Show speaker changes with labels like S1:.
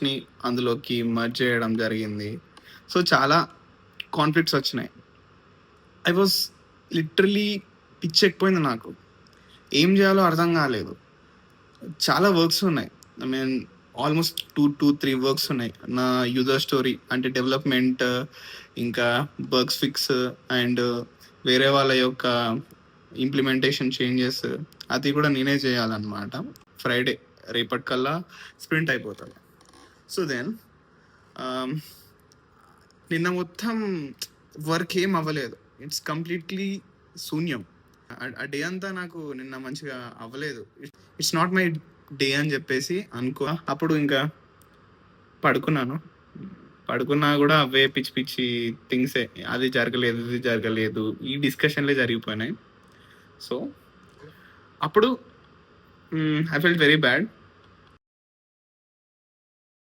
S1: ని అందులోకి మర్జ్ చేయడం జరిగింది. సో, చాలా కాన్‌ఫ్లిక్ట్స్ వచ్చినాయి. ఐ వాస్ లిటరల్లీ పిచ్చెక్కిపోయింది నాకు. ఏం జేయాలో అర్థం గాలేదు. చాలా వర్క్స్ ఉన్నాయి. ఐ మీన్ ఆల్‌మోస్ట్ 3 వర్క్స్ ఉన్నాయి. నా యూజర్ స్టోరీ అంటే డెవలప్‌మెంట్, ఇంకా బగ్స్ ఫిక్స్ అండ్ వేరే వాళ్ళ యొక్క ఇంప్లిమెంటేషన్ చేంజెస్ అది కూడా నేనే చేయాలన్నమాట. ఫ్రైడే రేపటికల్లా స్ప్రింట్ అయిపోతది. సో దెన్ నిన్న మొత్తం వర్క్ ఏం అవ్వలేదు. ఇట్స్ కంప్లీట్‌లీ శూన్యం. ఆ డే అంతా నాకు నిన్న మంచిగా అవ్వలేదు. ఇట్స్ నాట్ మై డే అని చెప్పేసి అనుకో. అప్పుడు ఇంకా పడుకున్నాను. పడుకున్నా కూడా అవే పిచ్చి పిచ్చి థింగ్సే. అది జరగలేదు, ఇది జరగలేదు. ఈ డిస్కషన్‌లే జరిగిపోయినాయి. సో, అప్పుడు ఐ ఫెల్ట్ వెరీ బ్యాడ్.